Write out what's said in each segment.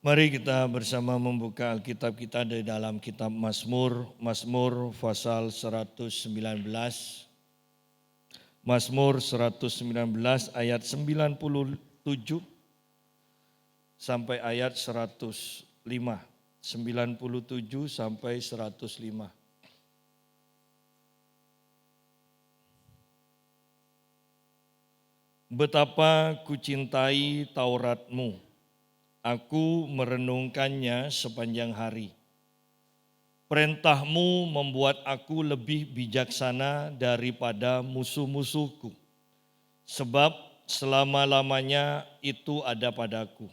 Mari kita bersama membuka Alkitab kita dari dalam kitab Mazmur, Mazmur pasal 119. Mazmur 119 ayat 97 sampai ayat 105. 97 sampai 105. Betapa kucintai Taurat-Mu, aku merenungkannya sepanjang hari. Perintah-Mu membuat aku lebih bijaksana daripada musuh-musuhku, sebab selama-lamanya itu ada padaku.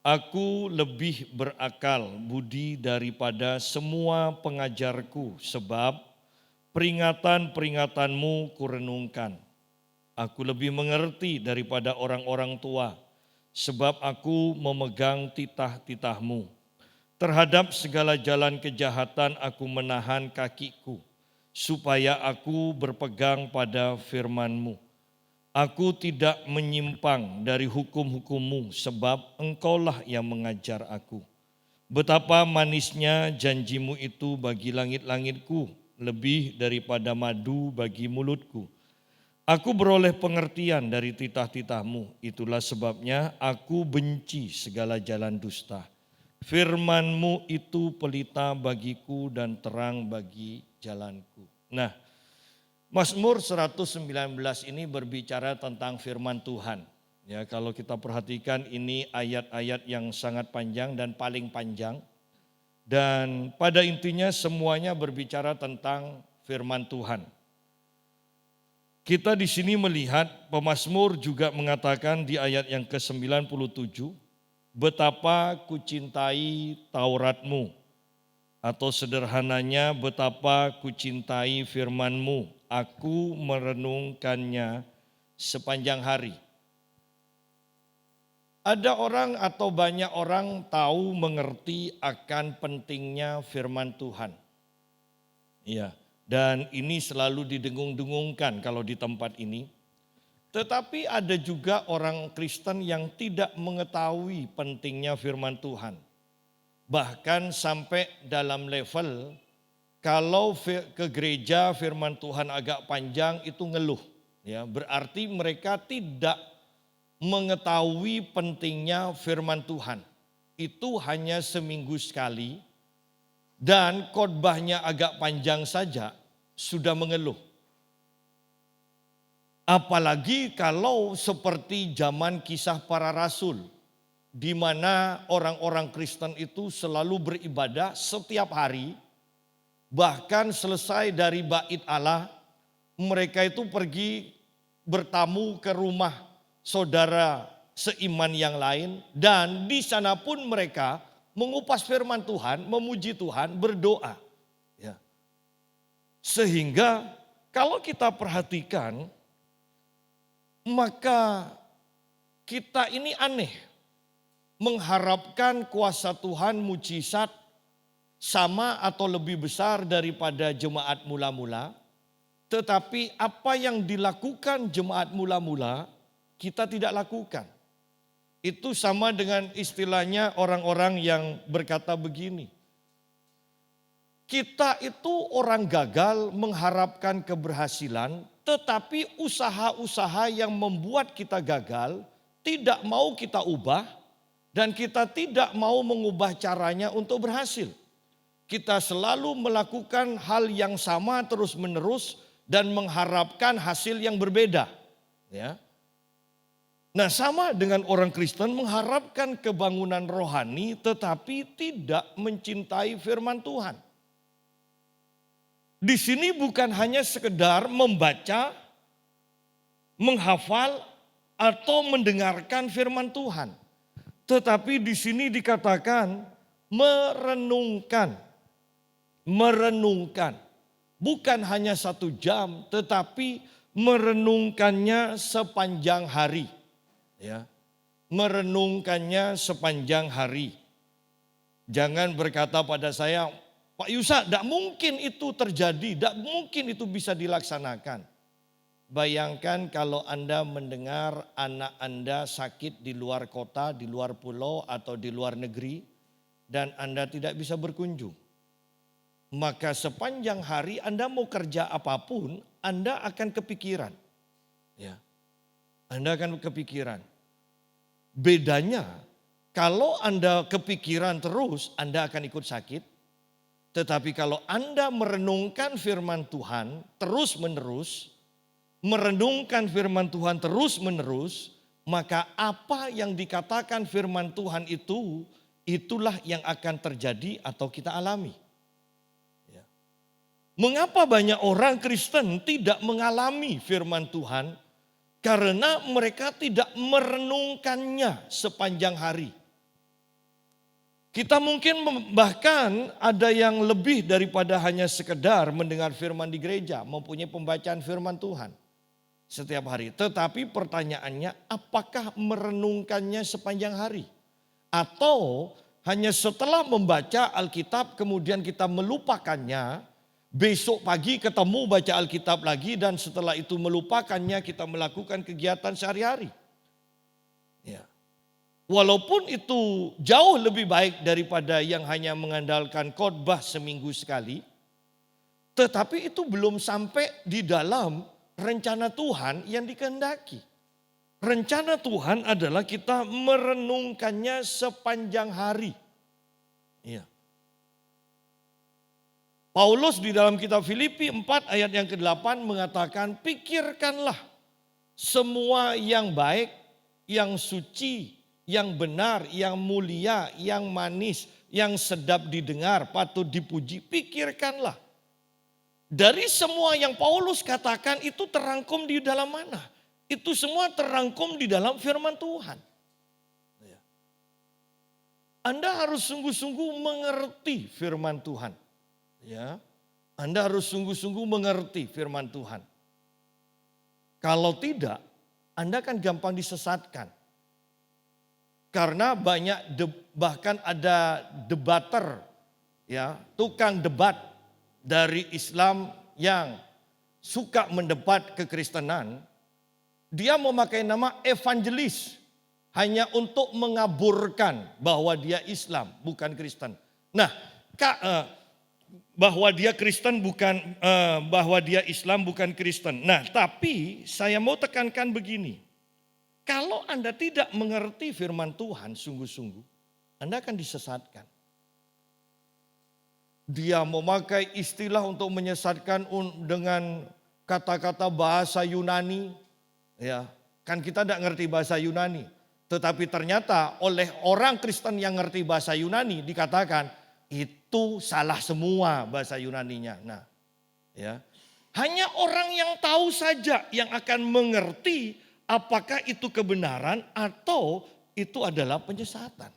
Aku lebih berakal budi daripada semua pengajarku, sebab peringatan-peringatan-Mu kurenungkan. Aku lebih mengerti daripada orang-orang tua, sebab aku memegang titah-titah-Mu. Terhadap segala jalan kejahatan aku menahan kakiku, supaya aku berpegang pada firman-Mu. Aku tidak menyimpang dari hukum-hukum-Mu, sebab Engkaulah yang mengajar aku. Betapa manisnya janji-Mu itu bagi langit-langitku, lebih daripada madu bagi mulutku. Aku beroleh pengertian dari titah-titah-Mu, itulah sebabnya aku benci segala jalan dusta. Firman-Mu itu pelita bagiku dan terang bagi jalanku. Nah, Mazmur 119 ini berbicara tentang firman Tuhan. Ya, kalau kita perhatikan ini ayat-ayat yang sangat panjang dan paling panjang. Dan pada intinya semuanya berbicara tentang firman Tuhan. Kita di sini melihat pemazmur juga mengatakan di ayat yang ke-97, betapa kucintai Taurat-Mu, atau sederhananya betapa kucintai firman-Mu, aku merenungkannya sepanjang hari. Ada orang atau banyak orang tahu mengerti akan pentingnya firman Tuhan. Iya. Dan ini selalu didengung-dengungkan kalau di tempat ini. Tetapi ada juga orang Kristen yang tidak mengetahui pentingnya firman Tuhan. Bahkan sampai dalam level kalau ke gereja firman Tuhan agak panjang itu ngeluh. Ya, berarti mereka tidak mengetahui pentingnya firman Tuhan. Itu hanya seminggu sekali. Dan khotbahnya agak panjang saja sudah mengeluh. Apalagi kalau seperti zaman kisah para rasul, di mana orang-orang Kristen itu selalu beribadah setiap hari, bahkan selesai dari bait Allah, mereka itu pergi bertamu ke rumah saudara seiman yang lain, dan di sana pun mereka mengupas firman Tuhan, memuji Tuhan, berdoa. Ya. Sehingga kalau kita perhatikan, maka kita ini aneh. Mengharapkan kuasa Tuhan mujizat sama atau lebih besar daripada jemaat mula-mula. Tetapi apa yang dilakukan jemaat mula-mula, kita tidak lakukan. Itu sama dengan istilahnya orang-orang yang berkata begini. Kita itu orang gagal mengharapkan keberhasilan, tetapi usaha-usaha yang membuat kita gagal tidak mau kita ubah dan kita tidak mau mengubah caranya untuk berhasil. Kita selalu melakukan hal yang sama terus-menerus dan mengharapkan hasil yang berbeda. Ya. Nah, sama dengan orang Kristen mengharapkan kebangunan rohani tetapi tidak mencintai firman Tuhan. Di sini bukan hanya sekedar membaca, menghafal atau mendengarkan firman Tuhan. Tetapi di sini dikatakan merenungkan. Merenungkan. Bukan hanya 1 jam tetapi merenungkannya sepanjang hari. Ya, merenungkannya sepanjang hari. Jangan berkata pada saya, Pak Yusa, tidak mungkin itu terjadi, tidak mungkin itu bisa dilaksanakan. bayangkan kalau Anda mendengar anak Anda sakit di luar kota, di luar pulau atau di luar negeri dan Anda tidak bisa berkunjung. Maka sepanjang hari Anda mau kerja apapun, Anda akan kepikiran. Ya. Anda akan kepikiran. Bedanya kalau Anda kepikiran terus, Anda akan ikut sakit. Tetapi kalau Anda merenungkan firman Tuhan terus-menerus, merenungkan firman Tuhan terus-menerus, maka apa yang dikatakan firman Tuhan itu, itulah yang akan terjadi atau kita alami. Ya. Mengapa banyak orang Kristen tidak mengalami firman Tuhan? Karena mereka tidak merenungkannya sepanjang hari. Kita mungkin bahkan ada yang lebih daripada hanya sekedar mendengar firman di gereja, mempunyai pembacaan firman Tuhan setiap hari. Tetapi pertanyaannya, apakah merenungkannya sepanjang hari? Atau hanya setelah membaca Alkitab kemudian kita melupakannya, besok pagi ketemu baca Alkitab lagi dan setelah itu melupakannya kita melakukan kegiatan sehari-hari. Ya. Walaupun itu jauh lebih baik daripada yang hanya mengandalkan khotbah seminggu sekali, tetapi itu belum sampai di dalam rencana Tuhan yang dikehendaki. Rencana Tuhan adalah kita merenungkannya sepanjang hari. Ya. Paulus di dalam kitab Filipi 4 ayat yang ke-8 mengatakan, pikirkanlah semua yang baik, yang suci, yang benar, yang mulia, yang manis, yang sedap didengar, patut dipuji, pikirkanlah. Dari semua yang Paulus katakan itu terangkum di dalam mana? Itu semua terangkum di dalam firman Tuhan. Anda harus sungguh-sungguh mengerti firman Tuhan. Ya, Anda harus sungguh-sungguh mengerti firman Tuhan. Kalau tidak, Anda akan gampang disesatkan. Karena bahkan ada debater, ya, tukang debat dari Islam yang suka mendebat kekristenan. Dia memakai nama evangelis hanya untuk mengaburkan bahwa dia Islam bukan Kristen. Nah, bahwa dia Kristen bukan, bahwa dia Islam bukan Kristen. Nah, tapi saya mau tekankan begini. Kalau Anda tidak mengerti firman Tuhan sungguh-sungguh, Anda akan disesatkan. Dia memakai istilah untuk menyesatkan dengan kata-kata bahasa Yunani. Ya, kan kita tidak ngerti bahasa Yunani. Tetapi ternyata oleh orang Kristen yang ngerti bahasa Yunani dikatakan itu salah semua bahasa Yunaninya. Nah, ya. Hanya orang yang tahu saja yang akan mengerti apakah itu kebenaran atau itu adalah penyesatan.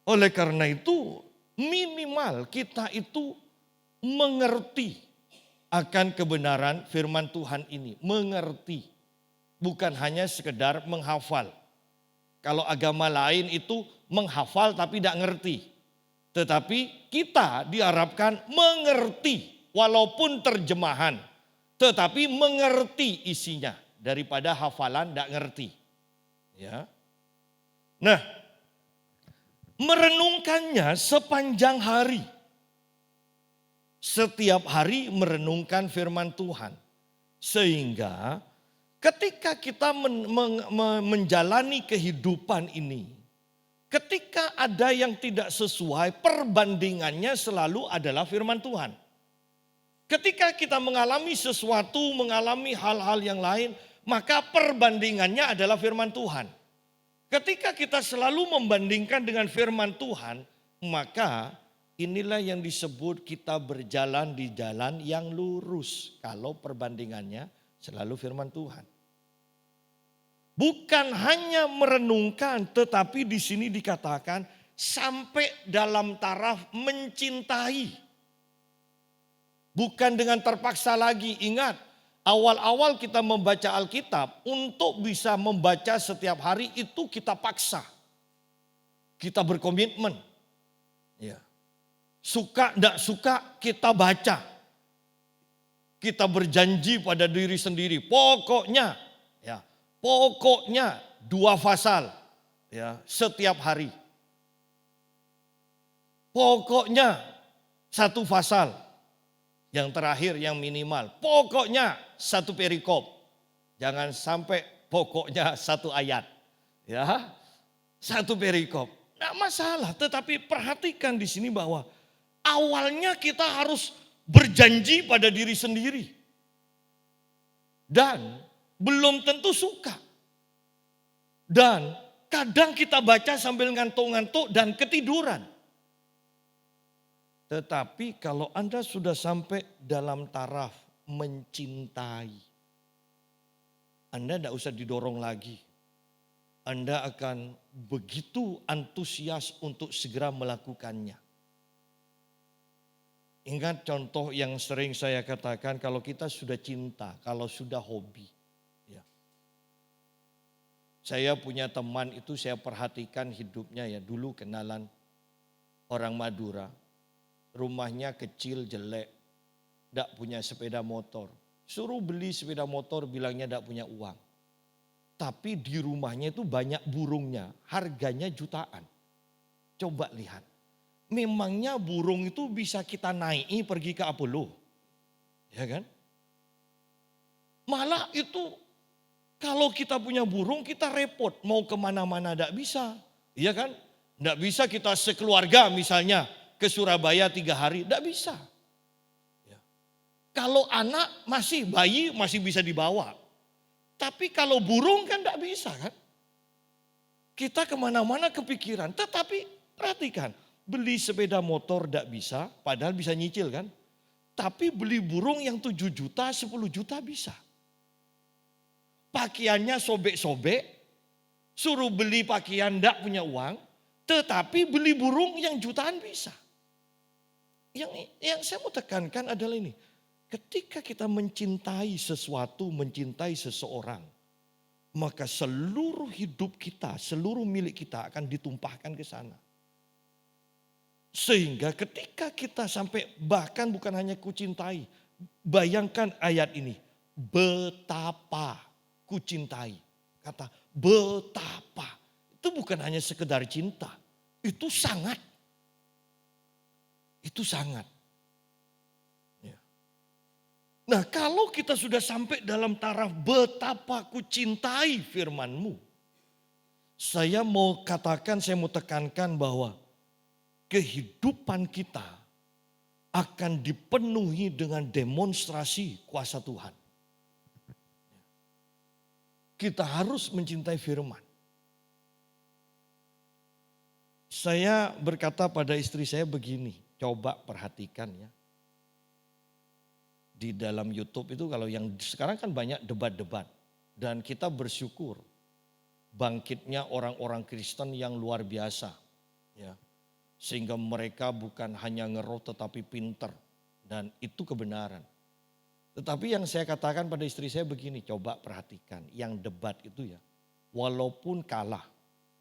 Oleh karena itu minimal kita itu mengerti akan kebenaran firman Tuhan ini. Mengerti. Bukan hanya sekedar menghafal. Kalau agama lain itu menghafal tapi tidak ngerti. Tetapi kita diharapkan mengerti walaupun terjemahan. Tetapi mengerti isinya daripada hafalan tidak ngerti. Ya. Nah, merenungkannya sepanjang hari. Setiap hari merenungkan firman Tuhan. Sehingga ketika kita menjalani kehidupan ini, ketika ada yang tidak sesuai, perbandingannya selalu adalah firman Tuhan. Ketika kita mengalami sesuatu, mengalami hal-hal yang lain, maka perbandingannya adalah firman Tuhan. Ketika kita selalu membandingkan dengan firman Tuhan, maka inilah yang disebut kita berjalan di jalan yang lurus. Kalau perbandingannya selalu firman Tuhan. Bukan hanya merenungkan, tetapi di sini dikatakan sampai dalam taraf mencintai. Bukan dengan terpaksa lagi. Ingat, awal-awal kita membaca Alkitab, untuk bisa membaca setiap hari itu kita paksa. Kita berkomitmen. Ya. Suka tidak suka kita baca. kita berjanji pada diri sendiri, pokoknya 2 pasal ya setiap hari. Pokoknya 1 pasal. Yang terakhir yang minimal, pokoknya 1 perikop. Jangan sampai pokoknya 1 ayat. Ya, 1 perikop. Tidak masalah, tetapi perhatikan di sini bahwa awalnya kita harus berjanji pada diri sendiri. Dan belum tentu suka. Dan kadang kita baca sambil ngantuk-ngantuk dan ketiduran. Tetapi kalau Anda sudah sampai dalam taraf mencintai, Anda tidak usah didorong lagi. Anda akan begitu antusias untuk segera melakukannya. Ingat contoh yang sering saya katakan, kalau kita sudah cinta, kalau sudah hobi. Ya. Saya punya teman itu, saya perhatikan hidupnya ya, dulu kenalan orang Madura. Rumahnya kecil, jelek, tidak punya sepeda motor. Suruh beli sepeda motor, bilangnya tidak punya uang. Tapi di rumahnya itu banyak burungnya, harganya jutaan. Coba lihat, memangnya burung itu bisa kita naiki pergi ke Apollo? Ya kan? Malah itu kalau kita punya burung kita repot, mau kemana-mana tidak bisa. Iya kan? Tidak bisa kita sekeluarga misalnya ke Surabaya 3 hari, tidak bisa. Ya. Kalau anak masih bayi masih bisa dibawa. Tapi kalau burung kan tidak bisa kan. Kita kemana-mana kepikiran. Tetapi perhatikan, beli sepeda motor tidak bisa, padahal bisa nyicil kan. Tapi beli burung yang 7 juta, 10 juta bisa. Pakaiannya sobek-sobek, suruh beli pakaian tidak punya uang, tetapi beli burung yang jutaan bisa. Yang saya mau tekankan adalah ini. Ketika kita mencintai sesuatu, mencintai seseorang, maka seluruh hidup kita, seluruh milik kita akan ditumpahkan ke sana. Sehingga ketika kita sampai bahkan bukan hanya kucintai, bayangkan ayat ini. Betapa kucintai. Kata betapa. Itu bukan hanya sekedar cinta. Itu sangat. Itu sangat. Ya. Nah kalau kita sudah sampai dalam taraf betapa ku cintai firman-Mu. Saya mau katakan, saya mau tekankan bahwa kehidupan kita akan dipenuhi dengan demonstrasi kuasa Tuhan. Kita harus mencintai firman. Saya berkata pada istri saya begini. Coba perhatikan ya. Di dalam YouTube itu kalau yang sekarang kan banyak debat-debat. Dan kita bersyukur bangkitnya orang-orang Kristen yang luar biasa. Ya. Sehingga mereka bukan hanya ngeroh tetapi pinter. Dan itu kebenaran. Tetapi yang saya katakan pada istri saya begini, coba perhatikan. Yang debat itu ya, walaupun kalah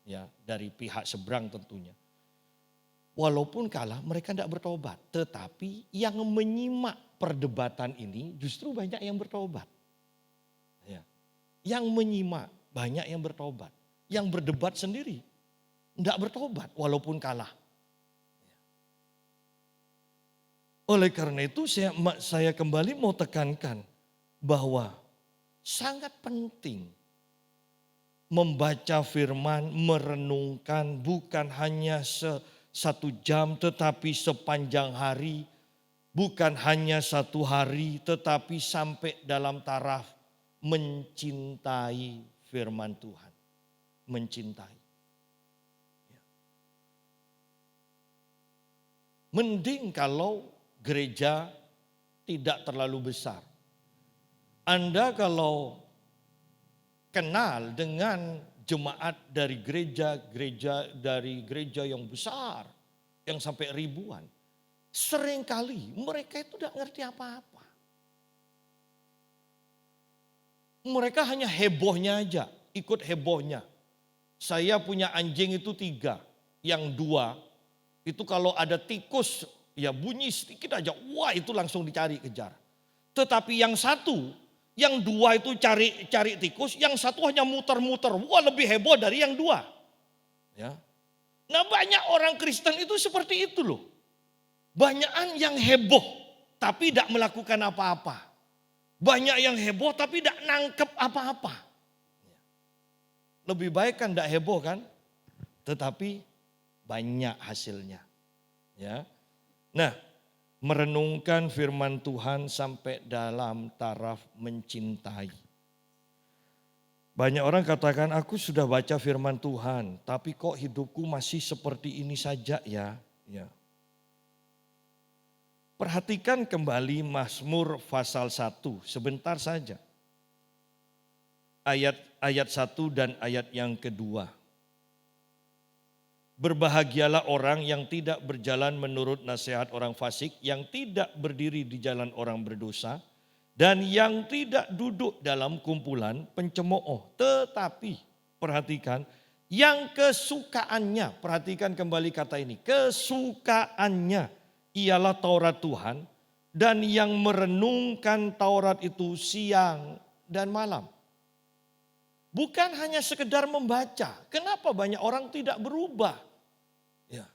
ya dari pihak seberang tentunya. Walaupun kalah mereka tidak bertobat. Tetapi yang menyimak perdebatan ini justru banyak yang bertobat. Ya. Yang menyimak banyak yang bertobat. Yang berdebat sendiri tidak bertobat walaupun kalah. Oleh karena itu saya kembali mau tekankan bahwa sangat penting membaca firman, merenungkan bukan hanya 1 jam tetapi sepanjang hari, bukan hanya 1 hari tetapi sampai dalam taraf mencintai firman Tuhan. Mencintai. Mending kalau gereja tidak terlalu besar. Anda kalau kenal dengan jemaat dari gereja yang besar, yang sampai ribuan. Seringkali mereka itu tidak ngerti apa-apa. Mereka hanya hebohnya aja, ikut hebohnya. Saya punya anjing itu 3, yang 2 itu kalau ada tikus ya bunyi sedikit aja, wah itu langsung dicari kejar. Tetapi yang satu, yang dua itu cari tikus, yang satu hanya muter-muter. Wah, lebih heboh dari yang dua. Ya. Nah, banyak orang Kristen itu seperti itu loh. Banyakan yang heboh tapi tidak melakukan apa-apa. Banyak yang heboh tapi tidak nangkep apa-apa. Lebih baik kan tidak heboh kan? Tetapi banyak hasilnya. Ya. Nah, merenungkan firman Tuhan sampai dalam taraf mencintai. Banyak orang katakan, aku sudah baca firman Tuhan, tapi kok hidupku masih seperti ini saja ya. Ya. Perhatikan kembali Mazmur pasal 1, sebentar saja. Ayat 1 dan ayat yang kedua. Berbahagialah orang yang tidak berjalan menurut nasihat orang fasik, yang tidak berdiri di jalan orang berdosa, dan yang tidak duduk dalam kumpulan pencemooh. Tetapi perhatikan, yang kesukaannya, perhatikan kembali kata ini, kesukaannya ialah Taurat Tuhan, dan yang merenungkan Taurat itu siang dan malam. Bukan hanya sekedar membaca. Kenapa banyak orang tidak berubah? Ya.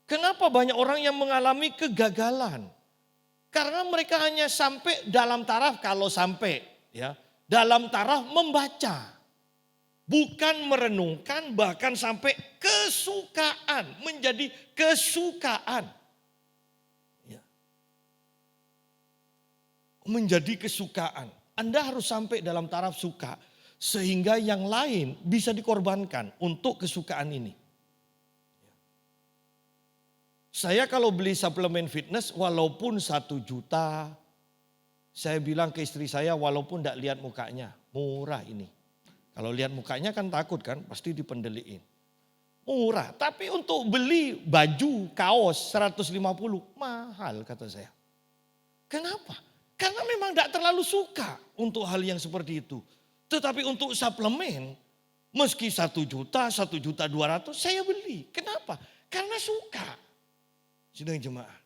Kenapa banyak orang yang mengalami kegagalan? Karena mereka hanya sampai dalam taraf, kalau sampai ya, dalam taraf membaca. Bukan merenungkan, bahkan sampai kesukaan, menjadi kesukaan. Ya. Menjadi kesukaan. Anda harus sampai dalam taraf suka, sehingga yang lain bisa dikorbankan untuk kesukaan ini. Saya kalau beli suplemen fitness walaupun 1 juta, saya bilang ke istri saya walaupun tidak lihat mukanya, murah ini. Kalau lihat mukanya kan takut kan, pasti dipendeliin. Murah, tapi untuk beli baju, kaos 150, mahal kata saya. Kenapa? Karena memang tidak terlalu suka untuk hal yang seperti itu. Tetapi untuk suplemen, meski 1 juta, 1.200.000 saya beli. Kenapa? Karena suka. Sidang jemaah.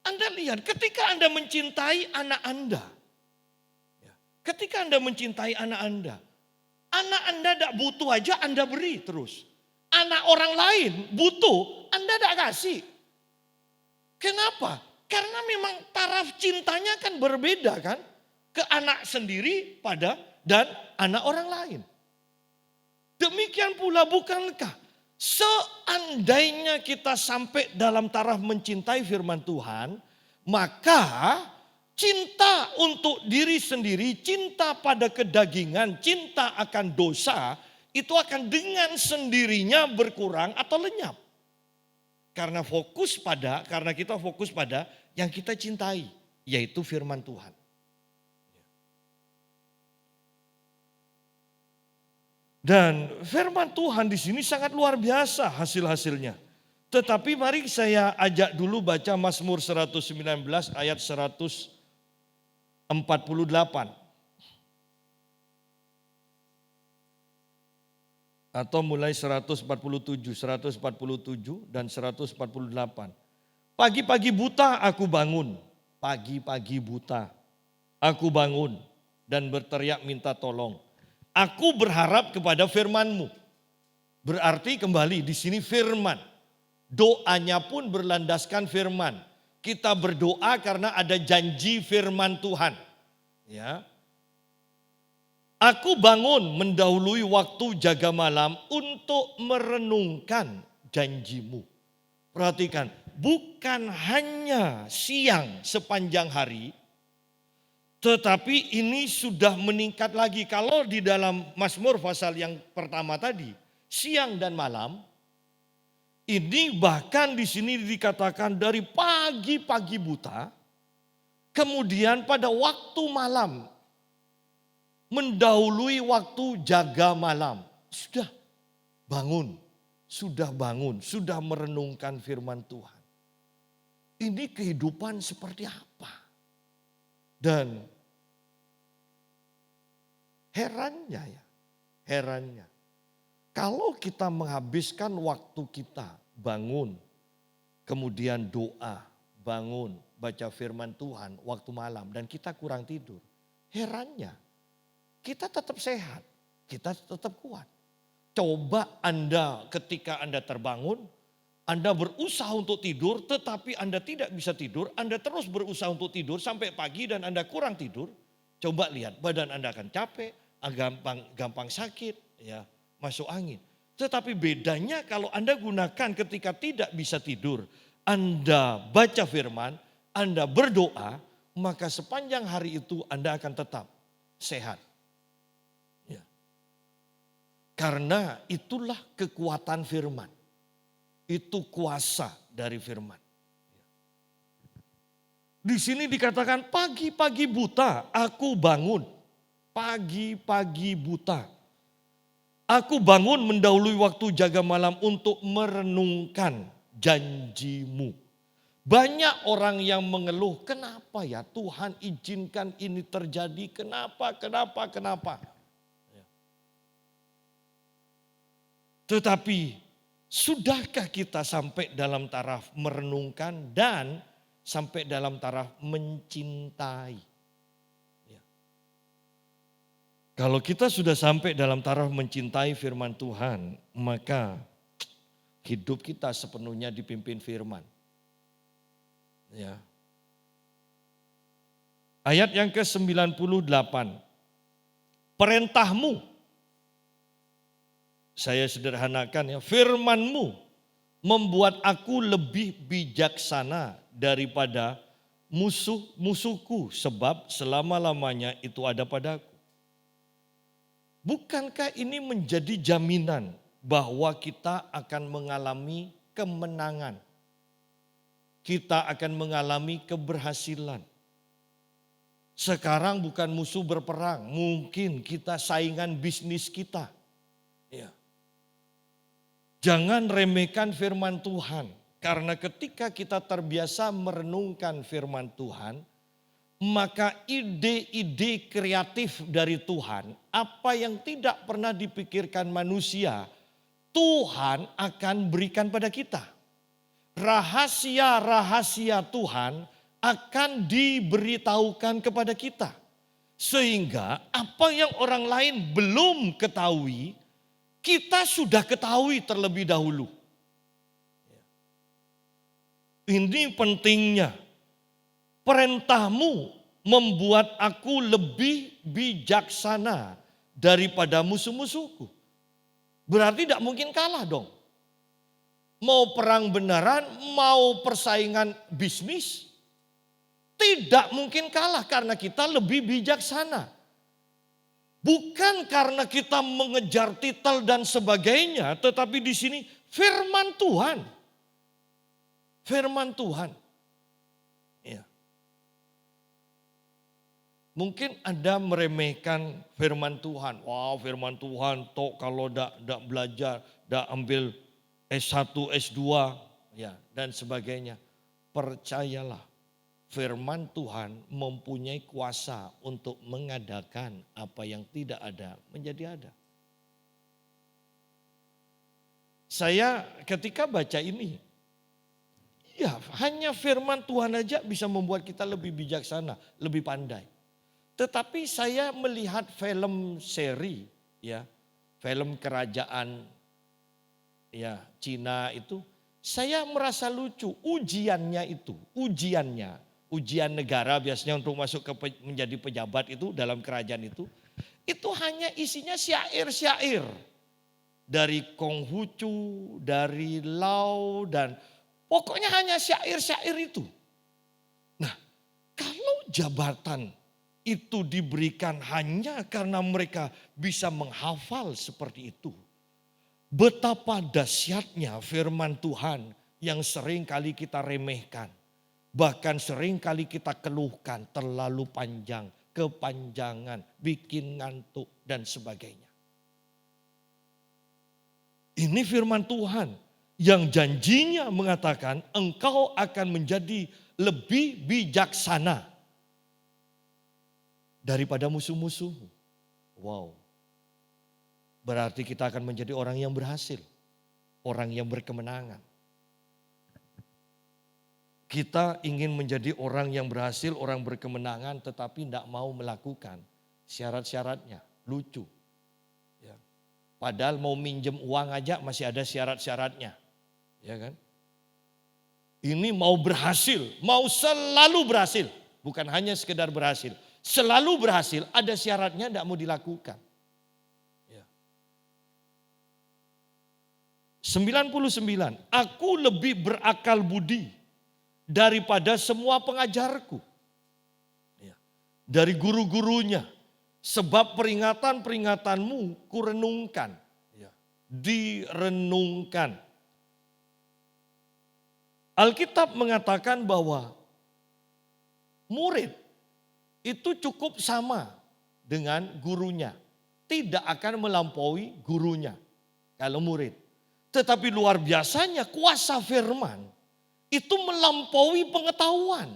Anda lihat ketika Anda mencintai anak Anda. Ketika Anda mencintai anak Anda tidak butuh aja Anda beri terus. Anak orang lain butuh, Anda tidak kasih. Kenapa? Karena memang taraf cintanya kan berbeda kan. Ke anak sendiri dan anak orang lain. Demikian pula bukankah seandainya kita sampai dalam taraf mencintai firman Tuhan, maka cinta untuk diri sendiri, cinta pada kedagingan, cinta akan dosa, itu akan dengan sendirinya berkurang atau lenyap. Karena kita fokus pada yang kita cintai, yaitu firman Tuhan. Dan firman Tuhan di sini sangat luar biasa hasil-hasilnya. Tetapi mari saya ajak dulu baca Mazmur 119 ayat 148. Atau mulai 147 dan 148. Pagi-pagi buta aku bangun, pagi-pagi buta aku bangun dan berteriak minta tolong. Aku berharap kepada firman-Mu. Berarti kembali di sini firman. Doanya pun berlandaskan firman. Kita berdoa karena ada janji firman Tuhan. Ya. Aku bangun mendahului waktu jaga malam untuk merenungkan janji-Mu. Perhatikan, bukan hanya siang sepanjang hari, tetapi ini sudah meningkat lagi. Kalau di dalam Mazmur pasal yang pertama tadi, siang dan malam, ini bahkan di sini dikatakan dari pagi-pagi buta, kemudian pada waktu malam, mendahului waktu jaga malam. Sudah merenungkan firman Tuhan. Ini kehidupan seperti apa? Dan herannya, kalau kita menghabiskan waktu kita bangun, kemudian doa, bangun baca firman Tuhan waktu malam dan kita kurang tidur, herannya kita tetap sehat, kita tetap kuat. Coba Anda ketika Anda terbangun, Anda berusaha untuk tidur tetapi Anda tidak bisa tidur, Anda terus berusaha untuk tidur sampai pagi dan Anda kurang tidur. Coba lihat badan Anda akan capek, gampang sakit, ya, masuk angin. Tetapi bedanya kalau Anda gunakan ketika tidak bisa tidur, Anda baca firman, Anda berdoa, maka sepanjang hari itu Anda akan tetap sehat. Ya. Karena itulah kekuatan firman. Itu kuasa dari firman. Di sini dikatakan pagi-pagi buta aku bangun. Pagi-pagi buta. Aku bangun mendahului waktu jaga malam untuk merenungkan janjimu. Banyak orang yang mengeluh, kenapa ya Tuhan izinkan ini terjadi, kenapa. Tetapi sudahkah kita sampai dalam taraf merenungkan dan sampai dalam taraf mencintai? Kalau kita sudah sampai dalam taraf mencintai firman Tuhan, maka hidup kita sepenuhnya dipimpin firman. Ya. Ayat yang ke-98. Perintahmu, saya sederhanakan ya, firmanmu membuat aku lebih bijaksana daripada musuh-musuhku sebab selama-lamanya itu ada padaku. Bukankah ini menjadi jaminan bahwa kita akan mengalami kemenangan? Kita akan mengalami keberhasilan. Sekarang bukan musuh berperang, mungkin kita saingan bisnis kita. Ya. Jangan remehkan firman Tuhan, karena ketika kita terbiasa merenungkan firman Tuhan, maka ide-ide kreatif dari Tuhan, apa yang tidak pernah dipikirkan manusia, Tuhan akan berikan pada kita. Rahasia-rahasia Tuhan akan diberitahukan kepada kita. Sehingga apa yang orang lain belum ketahui, kita sudah ketahui terlebih dahulu. Ini pentingnya. Perintahmu membuat aku lebih bijaksana daripada musuh-musuhku. Berarti tidak mungkin kalah dong. Mau perang beneran, mau persaingan bisnis, tidak mungkin kalah karena kita lebih bijaksana. Bukan karena kita mengejar titel dan sebagainya, tetapi di sini firman Tuhan. Firman Tuhan. Ya. Mungkin Anda meremehkan firman Tuhan. Wow, firman Tuhan tok kalau tidak belajar, tidak ambil S1, S2 ya dan sebagainya. Percayalah, firman Tuhan mempunyai kuasa untuk mengadakan apa yang tidak ada menjadi ada. Saya ketika baca ini, ya hanya firman Tuhan aja bisa membuat kita lebih bijaksana, lebih pandai. Tetapi saya melihat film seri, ya, film kerajaan, ya Cina itu, saya merasa lucu ujiannya itu, ujian negara biasanya untuk masuk ke menjadi pejabat itu dalam kerajaan itu hanya isinya syair-syair dari Konghucu, dari Lao dan pokoknya hanya syair-syair itu. Nah, kalau jabatan itu diberikan hanya karena mereka bisa menghafal seperti itu, betapa dahsyatnya firman Tuhan yang sering kali kita remehkan. Bahkan sering kali kita keluhkan terlalu panjang, kepanjangan, bikin ngantuk dan sebagainya. Ini firman Tuhan yang janjinya mengatakan engkau akan menjadi lebih bijaksana daripada musuh-musuhmu. Wow. Berarti kita akan menjadi orang yang berhasil, orang yang berkemenangan. Kita ingin menjadi orang yang berhasil, orang berkemenangan, tetapi tidak mau melakukan syarat-syaratnya. Lucu. Ya. Padahal mau minjem uang aja masih ada syarat-syaratnya. Ya kan? Ini mau berhasil, mau selalu berhasil. Bukan hanya sekedar berhasil. Selalu berhasil, ada syaratnya tidak mau dilakukan. Ya. 99, aku lebih berakal budi daripada semua pengajarku. Ya. Dari guru-gurunya. Sebab peringatan-peringatanmu kurenungkan. Ya. Direnungkan. Alkitab mengatakan bahwa murid itu cukup sama dengan gurunya. Tidak akan melampaui gurunya kalau murid. Tetapi luar biasanya kuasa firman itu melampaui pengetahuan.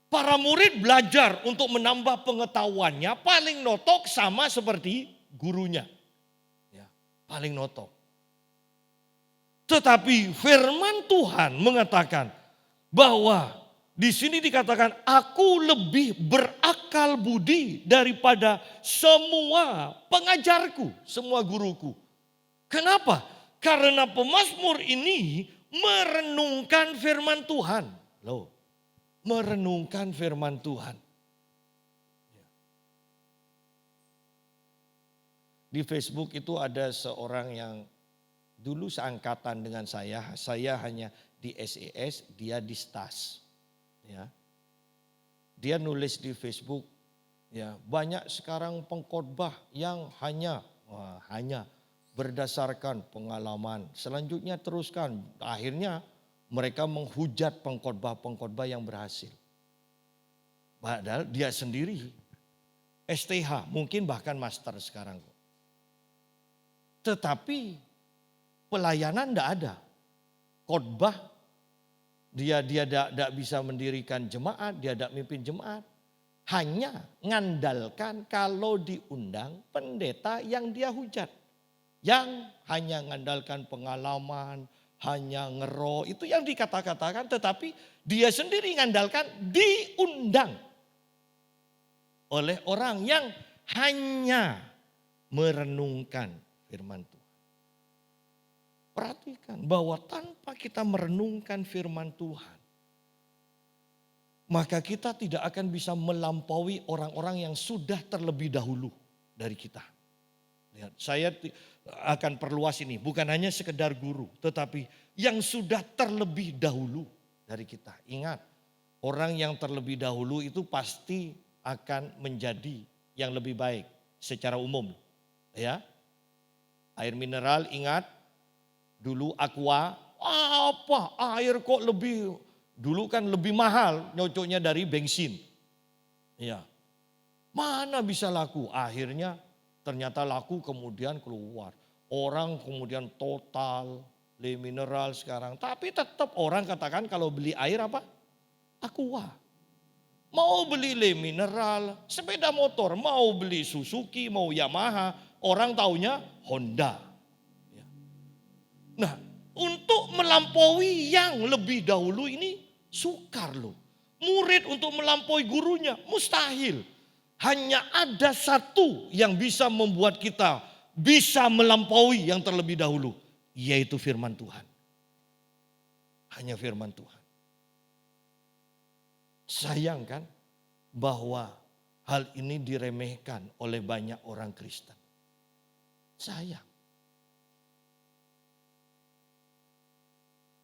Para murid belajar untuk menambah pengetahuannya paling notok sama seperti gurunya. Ya, paling notok. Tetapi firman Tuhan mengatakan bahwa di sini dikatakan aku lebih berakal budi daripada semua pengajarku, semua guruku. Kenapa? Karena pemazmur ini merenungkan firman Tuhan. Loh, merenungkan firman Tuhan. Di Facebook itu ada seorang yang dulu seangkatan dengan saya hanya di SES, dia di STAS. Ya. Dia nulis di Facebook, ya banyak sekarang pengkhotbah yang hanya berdasarkan pengalaman. Selanjutnya teruskan, akhirnya mereka menghujat pengkhotbah-pengkhotbah yang berhasil. Padahal dia sendiri STH, mungkin bahkan master sekarang. Tetapi pelayanan tidak ada. Khotbah, dia tidak bisa mendirikan jemaat, dia tidak mimpin jemaat. Hanya ngandalkan kalau diundang pendeta yang dia hujat. Yang hanya ngandalkan pengalaman, hanya ngero, itu yang dikata-katakan. Tetapi dia sendiri ngandalkan diundang oleh orang yang hanya merenungkan firman Tuhan. Perhatikan bahwa tanpa kita merenungkan firman Tuhan, maka kita tidak akan bisa melampaui orang-orang yang sudah terlebih dahulu dari kita. Lihat, saya akan perluas ini, bukan hanya sekedar guru, tetapi yang sudah terlebih dahulu dari kita. Ingat, orang yang terlebih dahulu itu pasti akan menjadi yang lebih baik secara umum. Ya, air mineral ingat, dulu Aqua, apa air kok lebih, dulu kan lebih mahal nyocoknya dari bensin. Ya, mana bisa laku, akhirnya ternyata laku kemudian keluar. Orang kemudian total, le mineral sekarang. Tapi tetap orang katakan kalau beli air apa? Aqua. Mau beli le mineral, sepeda motor, mau beli Suzuki, mau Yamaha, orang taunya Honda. Nah, untuk melampaui yang lebih dahulu ini sukar loh. Murid untuk melampaui gurunya mustahil. Hanya ada satu yang bisa membuat kita bisa melampaui yang terlebih dahulu, yaitu firman Tuhan. Hanya firman Tuhan. Sayang kan bahwa hal ini diremehkan oleh banyak orang Kristen. Sayang.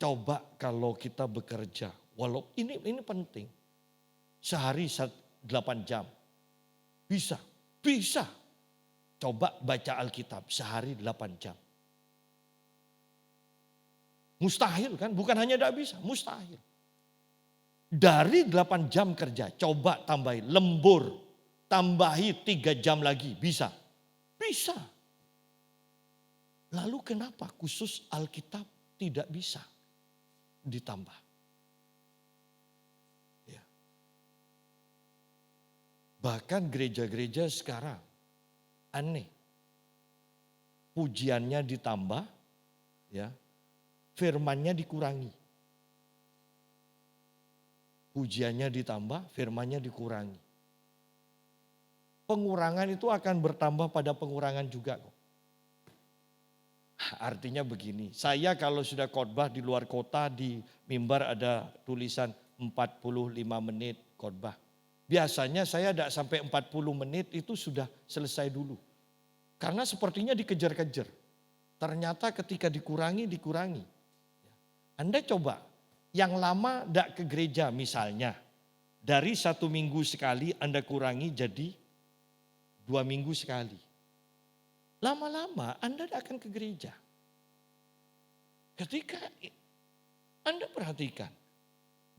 Coba kalau kita bekerja, walau ini penting. Sehari 8 jam. Bisa. Coba baca Alkitab sehari 8 jam. Mustahil kan? Bukan hanya tidak bisa, mustahil. Dari 8 jam kerja, coba tambahi lembur. Tambahi 3 jam lagi, bisa? Bisa. Lalu kenapa khusus Alkitab tidak bisa ditambah? Ya. Bahkan gereja-gereja sekarang aneh. Pujiannya ditambah, ya, firmannya dikurangi. pujiannya ditambah, firmannya dikurangi. Pengurangan itu akan bertambah pada pengurangan juga kok. Artinya begini, saya kalau sudah khotbah di luar kota, di mimbar ada tulisan 45 menit khotbah. Biasanya saya tidak sampai 40 menit itu sudah selesai dulu. Karena sepertinya dikejar-kejar. Ternyata ketika dikurangi. Anda coba, yang lama tidak ke gereja misalnya. Dari 1 minggu sekali Anda kurangi jadi 2 minggu sekali. Lama-lama Anda tidak akan ke gereja. Ketika Anda perhatikan,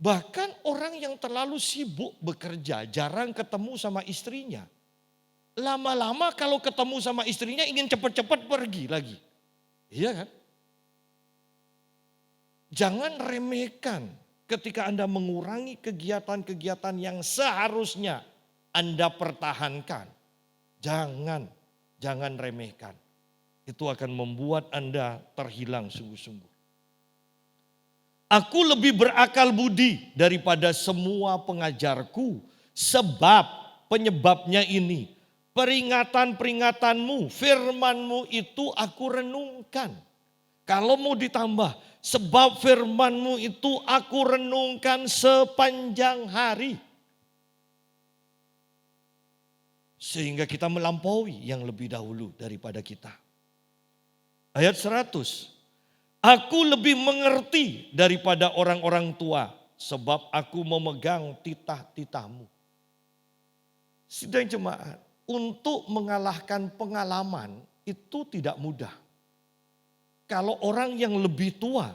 bahkan orang yang terlalu sibuk bekerja, jarang ketemu sama istrinya. Lama-lama kalau ketemu sama istrinya ingin cepat-cepat pergi lagi. Iya kan? Jangan remehkan ketika Anda mengurangi kegiatan-kegiatan yang seharusnya Anda pertahankan. Jangan remehkan. Itu akan membuat Anda terhilang sungguh-sungguh. Aku lebih berakal budi daripada semua pengajarku, sebab penyebabnya ini. Peringatan-peringatanmu, firmanmu itu aku renungkan. Kalau mau ditambah, sebab firmanmu itu aku renungkan sepanjang hari. Sehingga kita melampaui yang lebih dahulu daripada kita. Ayat 100. Aku lebih mengerti daripada orang-orang tua, sebab aku memegang titah-titahmu. Sidang jemaat, untuk mengalahkan pengalaman itu tidak mudah. Kalau orang yang lebih tua,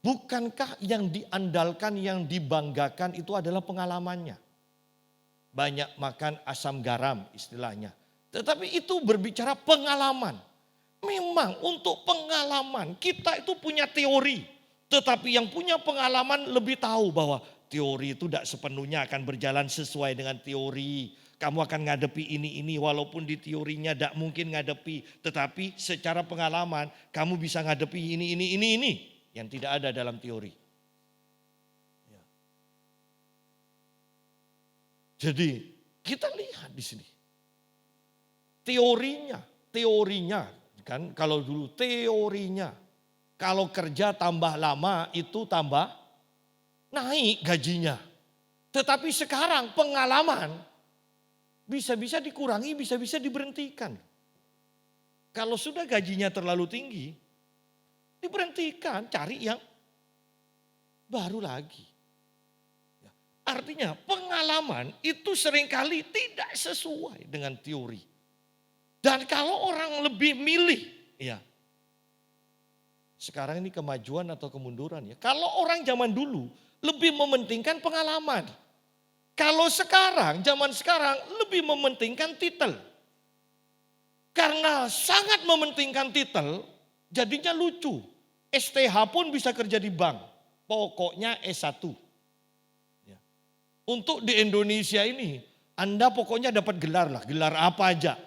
bukankah yang diandalkan, yang dibanggakan itu adalah pengalamannya? Banyak makan asam garam istilahnya. Tetapi itu berbicara pengalaman. Memang untuk pengalaman kita itu punya teori. Tetapi yang punya pengalaman lebih tahu bahwa teori itu tidak sepenuhnya akan berjalan sesuai dengan teori. Kamu akan ngadepi ini walaupun di teorinya tidak mungkin ngadepi. Tetapi secara pengalaman kamu bisa ngadepi ini. Yang tidak ada dalam teori. Jadi kita lihat di sini. Teorinya kan kalau dulu teorinya. Kalau kerja tambah lama itu tambah naik gajinya. Tetapi sekarang pengalaman bisa-bisa dikurangi, bisa-bisa diberhentikan. Kalau sudah gajinya terlalu tinggi, diberhentikan, cari yang baru lagi. Artinya pengalaman itu seringkali tidak sesuai dengan teori. Dan kalau orang lebih milih, ya sekarang ini kemajuan atau kemunduran ya. Kalau orang zaman dulu lebih mementingkan pengalaman. Kalau sekarang, zaman sekarang lebih mementingkan titel. Karena sangat mementingkan titel, jadinya lucu. STH pun bisa kerja di bank. Pokoknya S1. Ya. Untuk di Indonesia ini, Anda pokoknya dapat gelar lah. Gelar apa aja.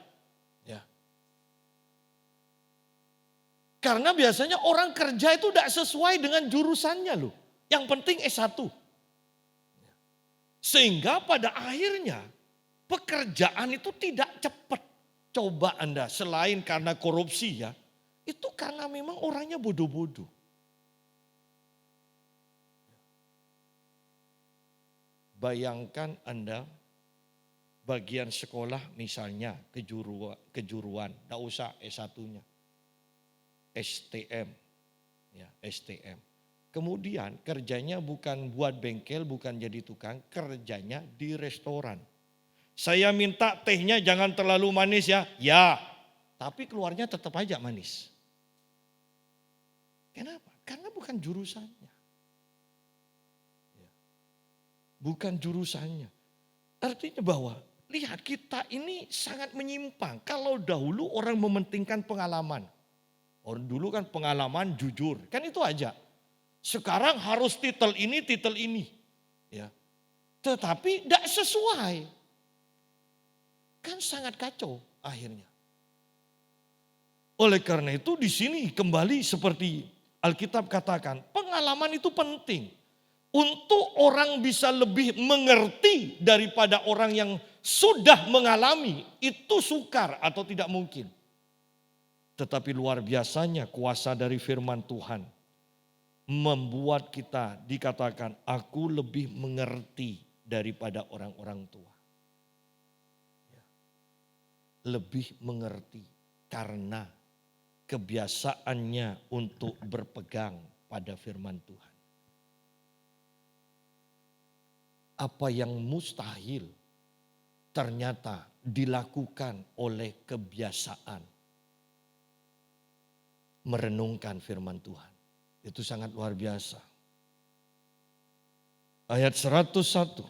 Ya. Karena biasanya orang kerja itu tidak sesuai dengan jurusannya loh. Yang penting S1. Sehingga pada akhirnya pekerjaan itu tidak cepat. Coba Anda selain karena korupsi ya. Itu karena memang orangnya bodoh-bodoh. Bayangkan Anda bagian sekolah misalnya kejuruan. Tidak usah S1-nya. STM. Ya, STM. Kemudian kerjanya bukan buat bengkel, bukan jadi tukang, kerjanya di restoran. Saya minta tehnya jangan terlalu manis ya. Ya, tapi keluarnya tetap aja manis. Kenapa? Karena bukan jurusannya. Bukan jurusannya. Artinya bahwa lihat kita ini sangat menyimpang. Kalau dahulu orang mementingkan pengalaman. Orang dulu kan pengalaman jujur, kan itu aja. Sekarang harus titel ini. Ya. Tetapi tidak sesuai. Kan sangat kacau akhirnya. Oleh karena itu di sini kembali seperti Alkitab katakan, pengalaman itu penting. untuk orang bisa lebih mengerti daripada orang yang sudah mengalami, itu sukar atau tidak mungkin. Tetapi luar biasanya kuasa dari firman Tuhan membuat kita dikatakan, aku lebih mengerti daripada orang-orang tua. Lebih mengerti karena kebiasaannya untuk berpegang pada firman Tuhan. Apa yang mustahil ternyata dilakukan oleh kebiasaan merenungkan firman Tuhan. Itu sangat luar biasa. Ayat 101.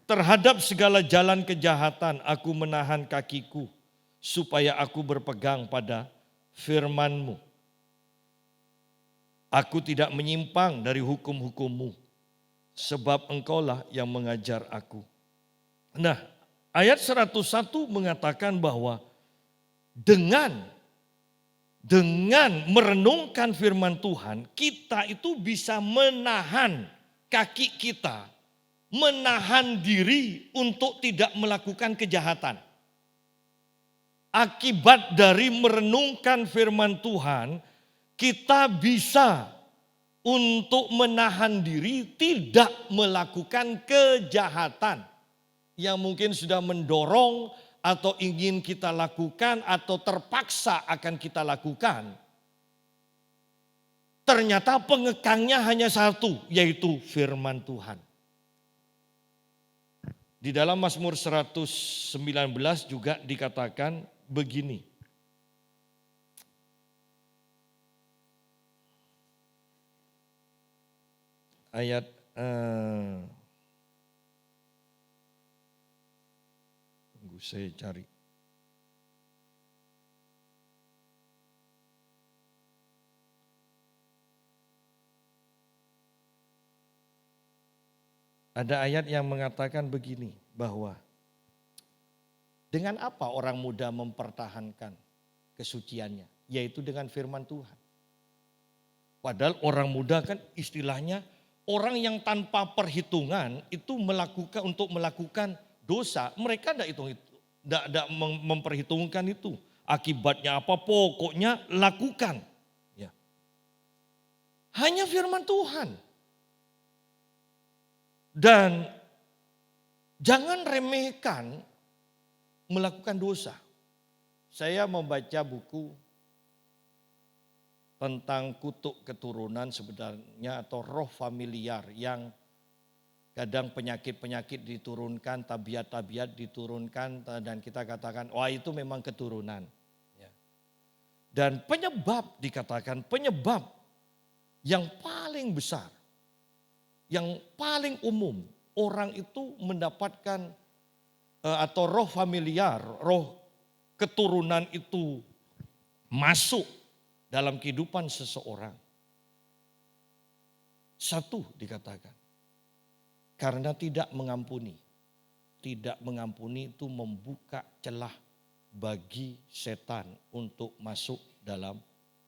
Terhadap segala jalan kejahatan aku menahan kakiku supaya aku berpegang pada firman-Mu. Aku tidak menyimpang dari hukum-hukum-Mu, sebab Engkaulah yang mengajar aku. Nah, ayat 101 mengatakan bahwa dengan merenungkan firman Tuhan, kita itu bisa menahan kaki kita, menahan diri untuk tidak melakukan kejahatan. Akibat dari merenungkan firman Tuhan, kita bisa untuk menahan diri tidak melakukan kejahatan yang mungkin sudah mendorong atau ingin kita lakukan atau terpaksa akan kita lakukan. Ternyata pengekangnya hanya satu, yaitu firman Tuhan. Di dalam Mazmur 119 juga dikatakan begini. Ayat tunggu saya cari. Ada ayat yang mengatakan begini, bahwa dengan apa orang muda mempertahankan kesuciannya? Yaitu dengan firman Tuhan. Padahal orang muda kan istilahnya orang yang tanpa perhitungan itu melakukan dosa. Mereka tidak memperhitungkan itu. Akibatnya apa? Pokoknya lakukan. Ya. Hanya firman Tuhan. Dan jangan remehkan melakukan dosa. Saya membaca buku tentang kutuk keturunan sebenarnya atau roh familiar yang kadang penyakit-penyakit diturunkan, tabiat-tabiat diturunkan dan kita katakan wah itu memang keturunan. Dan dikatakan penyebab yang paling besar, yang paling umum orang itu mendapatkan atau roh familiar, roh keturunan itu masuk dalam kehidupan seseorang. Satu dikatakan, karena tidak mengampuni. Tidak mengampuni itu membuka celah bagi setan untuk masuk dalam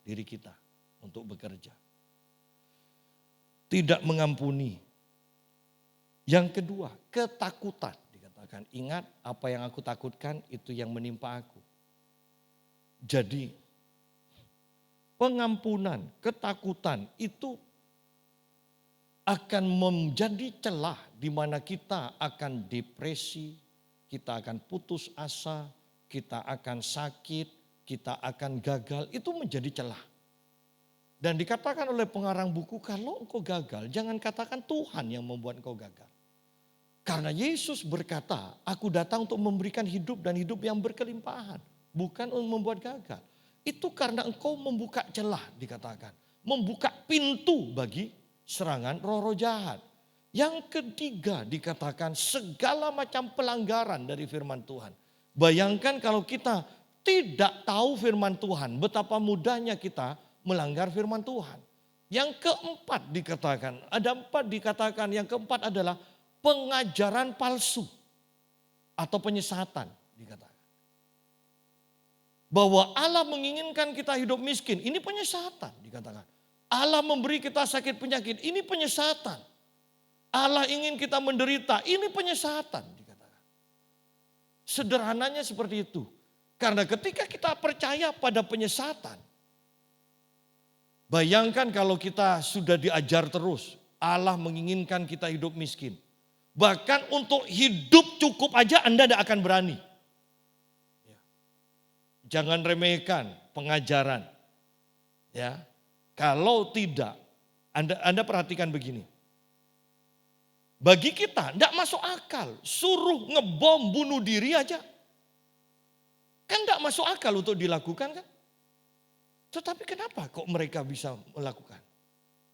diri kita, untuk bekerja. Tidak mengampuni. Yang kedua, ketakutan. Dikatakan, ingat apa yang aku takutkan itu yang menimpa aku. Jadi pengampunan, ketakutan itu akan menjadi celah di mana kita akan depresi, kita akan putus asa, kita akan sakit, kita akan gagal. Itu menjadi celah. Dan dikatakan oleh pengarang buku, kalau engkau gagal, jangan katakan Tuhan yang membuat engkau gagal. Karena Yesus berkata, aku datang untuk memberikan hidup dan hidup yang berkelimpahan. Bukan untuk membuat gagal. Itu karena engkau membuka celah dikatakan. Membuka pintu bagi serangan roh-roh jahat. Yang ketiga dikatakan segala macam pelanggaran dari firman Tuhan. Bayangkan kalau kita tidak tahu firman Tuhan, betapa mudahnya kita melanggar firman Tuhan. Yang keempat dikatakan, ada empat dikatakan, yang keempat adalah pengajaran palsu atau penyesatan dikatakan. Bahwa Allah menginginkan kita hidup miskin, ini penyesatan dikatakan. Allah memberi kita sakit penyakit, ini penyesatan. Allah ingin kita menderita. Ini penyesatan dikatakan. Sederhananya seperti itu. Karena ketika kita percaya pada penyesatan, bayangkan kalau kita sudah diajar terus, Allah menginginkan kita hidup miskin. Bahkan untuk hidup cukup aja Anda tidak akan berani. Jangan remehkan pengajaran. Ya, kalau tidak, Anda perhatikan begini. Bagi kita tidak masuk akal, suruh ngebom bunuh diri aja. Kan tidak masuk akal untuk dilakukan kan? Tetapi kenapa kok mereka bisa melakukan?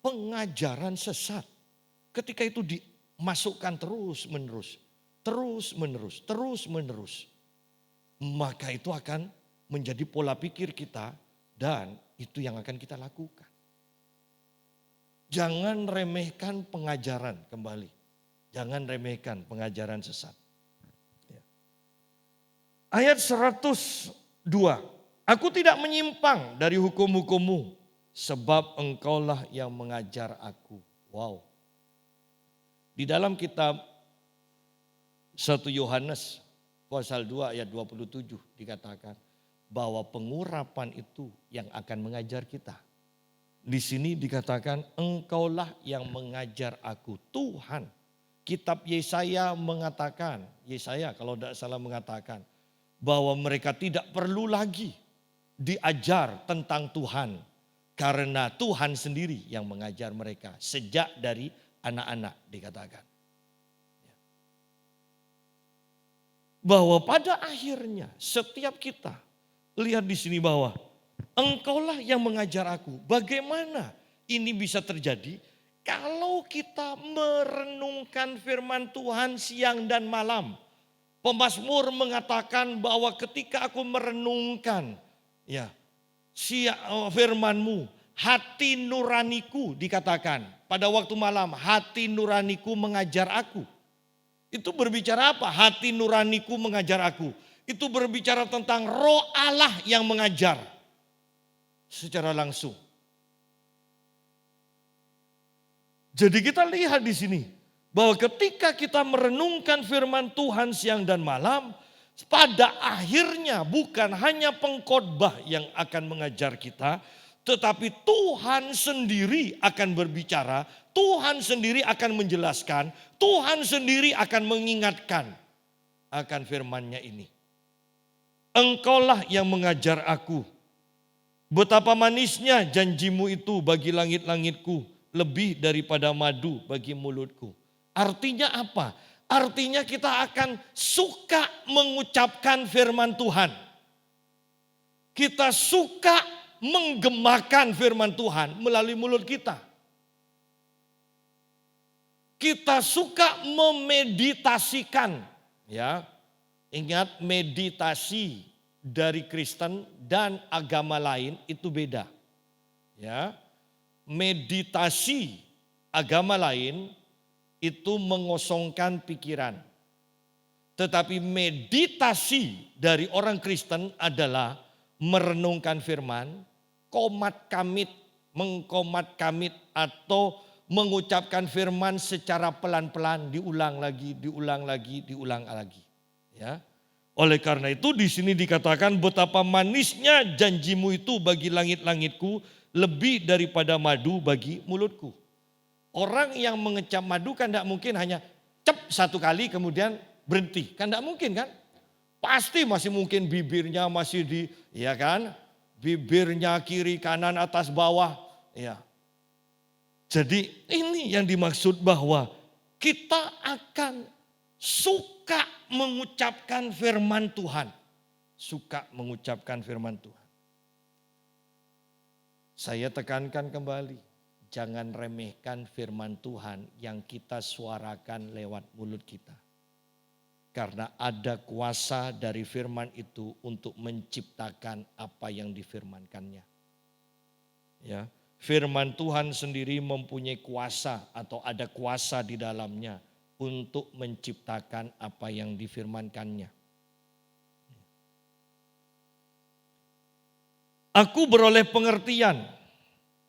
Pengajaran sesat. Ketika itu dimasukkan terus menerus. Maka itu akan menjadi pola pikir kita dan itu yang akan kita lakukan. Jangan remehkan pengajaran kembali. Jangan remehkan pengajaran sesat. Ayat 102. Aku tidak menyimpang dari hukum-hukummu sebab engkaulah yang mengajar aku. Wow. Di dalam kitab 1 Yohanes pasal 2 ayat 27 dikatakan bahwa pengurapan itu yang akan mengajar kita. Di sini dikatakan engkaulah yang mengajar aku. Tuhan. Kitab Yesaya mengatakan, Yesaya kalau tidak salah mengatakan bahwa mereka tidak perlu lagi diajar tentang Tuhan. Karena Tuhan sendiri yang mengajar mereka sejak dari anak-anak dikatakan. Bahwa pada akhirnya setiap kita lihat di sini bahwa engkaulah yang mengajar aku. Bagaimana ini bisa terjadi kalau kita merenungkan firman Tuhan siang dan malam. Pemazmur mengatakan bahwa ketika aku merenungkan firman-Mu, hati nuraniku dikatakan. Pada waktu malam hati nuraniku mengajar aku. Itu berbicara apa? Hati nuraniku mengajar aku. Itu berbicara tentang Roh Allah yang mengajar secara langsung. Jadi kita lihat di sini bahwa ketika kita merenungkan firman Tuhan siang dan malam, pada akhirnya bukan hanya pengkhotbah yang akan mengajar kita, tetapi Tuhan sendiri akan berbicara, Tuhan sendiri akan menjelaskan, Tuhan sendiri akan mengingatkan akan firman-Nya ini. Engkaulah yang mengajar aku. Betapa manisnya janjimu itu bagi langit-langitku, lebih daripada madu bagi mulutku. Artinya apa? Artinya kita akan suka mengucapkan firman Tuhan. Kita suka menggemakan firman Tuhan melalui mulut kita. Kita suka memeditasikan, ya. Ingat, meditasi dari Kristen dan agama lain itu beda. Ya. Meditasi agama lain itu mengosongkan pikiran. Tetapi meditasi dari orang Kristen adalah merenungkan firman, komat kamit, mengkomat kamit atau mengucapkan firman secara pelan-pelan, diulang lagi. Ya. Oleh karena itu di sini dikatakan betapa manisnya janjimu itu bagi langit-langitku, lebih daripada madu bagi mulutku. Orang yang mengecap madu kan tidak mungkin hanya cep satu kali kemudian berhenti. Kan tidak mungkin kan? Pasti masih mungkin bibirnya masih bibirnya kiri kanan atas bawah. Ya. Jadi ini yang dimaksud bahwa kita akan suka mengucapkan firman Tuhan. Suka mengucapkan firman Tuhan. Saya tekankan kembali, jangan remehkan firman Tuhan yang kita suarakan lewat mulut kita. Karena ada kuasa dari firman itu untuk menciptakan apa yang difirmankannya. Ya, firman Tuhan sendiri mempunyai kuasa atau ada kuasa di dalamnya untuk menciptakan apa yang difirmankannya. Aku beroleh pengertian.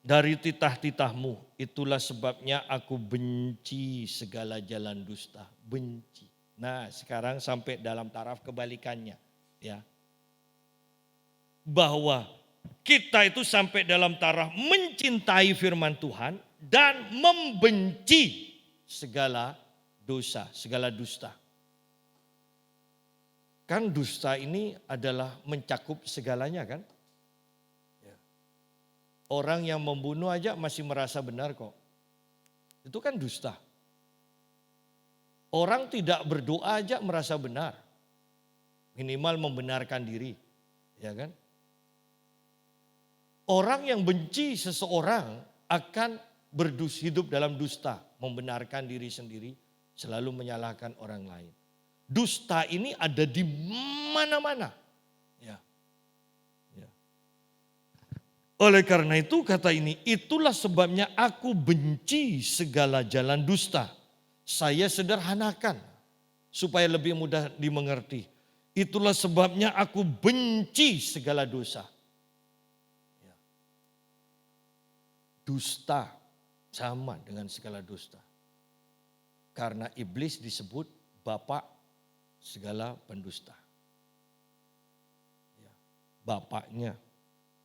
dari titah-titahmu. Itulah sebabnya aku benci segala jalan dusta. Benci. Nah sekarang sampai dalam taraf kebalikannya. Ya. Bahwa kita itu sampai dalam taraf mencintai firman Tuhan dan membenci segala dosa, segala dusta. Kan dusta ini adalah mencakup segalanya kan. Orang yang membunuh aja masih merasa benar kok. Itu kan dusta. Orang tidak berdoa aja merasa benar. Minimal membenarkan diri. Ya kan? Orang yang benci seseorang akan hidup dalam dusta. Membenarkan diri sendiri, selalu menyalahkan orang lain. Dusta ini ada di mana-mana. Ya. Ya. Oleh karena itu kata ini, itulah sebabnya aku benci segala jalan dusta. Saya sederhanakan supaya lebih mudah dimengerti. Itulah sebabnya aku benci segala dosa. Ya. Dusta sama dengan segala dusta. Karena iblis disebut bapak segala pendusta. Ya. Bapaknya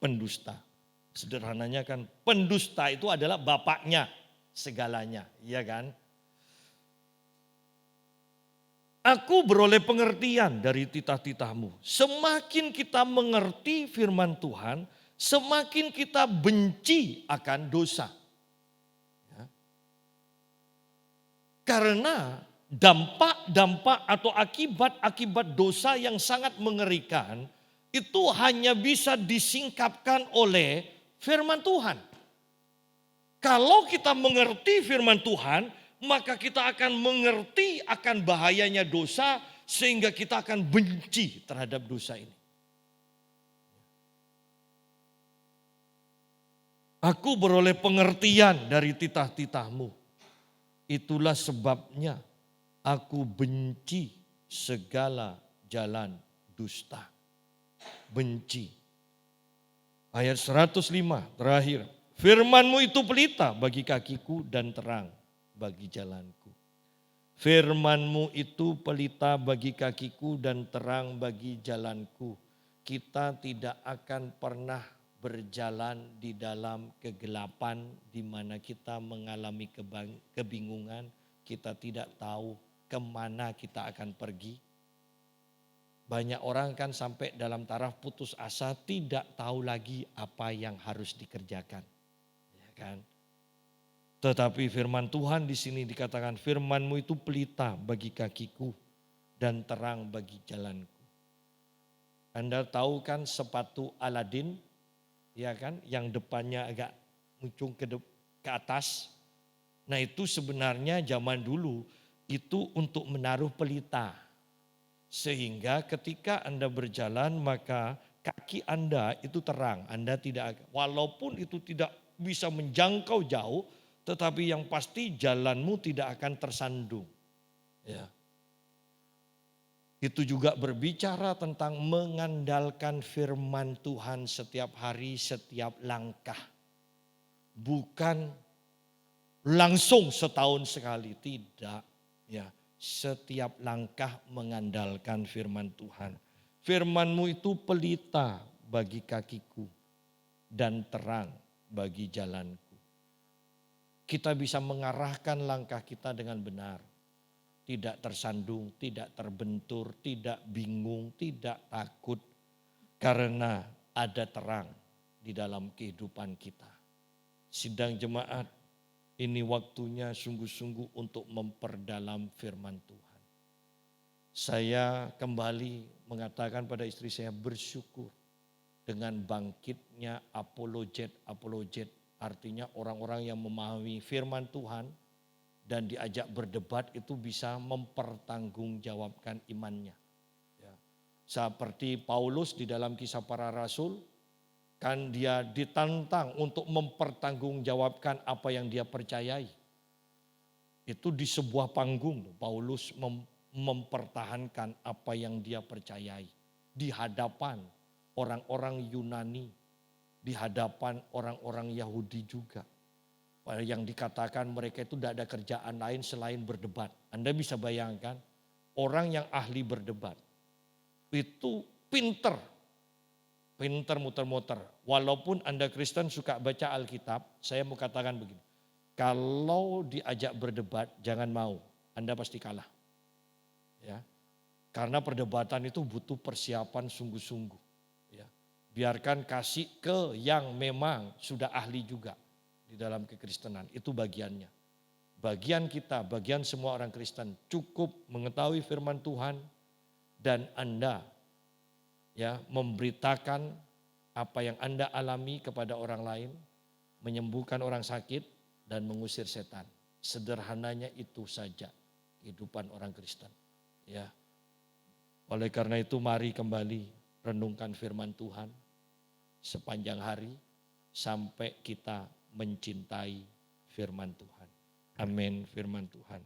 pendusta. Sederhananya kan pendusta itu adalah bapaknya segalanya, iya kan? Aku beroleh pengertian dari titah-titahmu. Semakin kita mengerti firman Tuhan, semakin kita benci akan dosa. Ya. Karena dampak-dampak atau akibat-akibat dosa yang sangat mengerikan itu hanya bisa disingkapkan oleh firman Tuhan. Kalau kita mengerti firman Tuhan, maka kita akan mengerti akan bahayanya dosa sehingga kita akan benci terhadap dosa ini. Aku beroleh pengertian dari titah-titahmu. Itulah sebabnya aku benci segala jalan dusta. Benci. Ayat 105 terakhir. Firman-Mu itu pelita bagi kakiku dan terang bagi jalanku. Firman-Mu itu pelita bagi kakiku dan terang bagi jalanku. Kita tidak akan pernah berjalan di dalam kegelapan di mana kita mengalami kebingungan. Kita tidak tahu kemana kita akan pergi. Banyak orang kan sampai dalam taraf putus asa tidak tahu lagi apa yang harus dikerjakan. Ya kan? Tetapi firman Tuhan di sini dikatakan firman-Mu itu pelita bagi kakiku dan terang bagi jalanku. Anda tahu kan sepatu Aladin, ya kan, yang depannya agak muncung ke atas. Nah itu sebenarnya zaman dulu itu untuk menaruh pelita. Sehingga ketika Anda berjalan maka kaki Anda itu terang. Anda tidak, walaupun itu tidak bisa menjangkau jauh, tetapi yang pasti jalanmu tidak akan tersandung. Ya. Itu juga berbicara tentang mengandalkan firman Tuhan setiap hari, setiap langkah. Bukan langsung setahun sekali, tidak. Ya. Setiap langkah mengandalkan firman Tuhan. Firman-Mu itu pelita bagi kakiku dan terang bagi jalanku. Kita bisa mengarahkan langkah kita dengan benar. Tidak tersandung, tidak terbentur, tidak bingung, tidak takut. Karena ada terang di dalam kehidupan kita. Sidang jemaat, ini waktunya sungguh-sungguh untuk memperdalam firman Tuhan. Saya kembali mengatakan pada istri saya bersyukur dengan bangkitnya apologet. Artinya orang-orang yang memahami firman Tuhan dan diajak berdebat itu bisa mempertanggungjawabkan imannya. Ya. Seperti Paulus di dalam Kisah Para Rasul, kan dia ditantang untuk mempertanggungjawabkan apa yang dia percayai. Itu di sebuah panggung Paulus mempertahankan apa yang dia percayai. Di hadapan orang-orang Yunani di hadapan orang-orang Yahudi juga. Yang dikatakan mereka itu tidak ada kerjaan lain selain berdebat. Anda bisa bayangkan orang yang ahli berdebat itu pinter muter-muter. Walaupun Anda Kristen suka baca Alkitab, saya mau katakan begini. Kalau diajak berdebat jangan mau, Anda pasti kalah. Ya. Karena perdebatan itu butuh persiapan sungguh-sungguh. Ya. Biarkan kasih ke yang memang sudah ahli juga di dalam kekristenan. Itu bagiannya. Bagian kita, bagian semua orang Kristen cukup mengetahui firman Tuhan dan Anda ya memberitakan apa yang Anda alami kepada orang lain, menyembuhkan orang sakit dan mengusir setan. Sederhananya itu saja kehidupan orang Kristen. Ya. Oleh karena itu mari kembali renungkan firman Tuhan sepanjang hari sampai kita mencintai firman Tuhan. Amin firman Tuhan.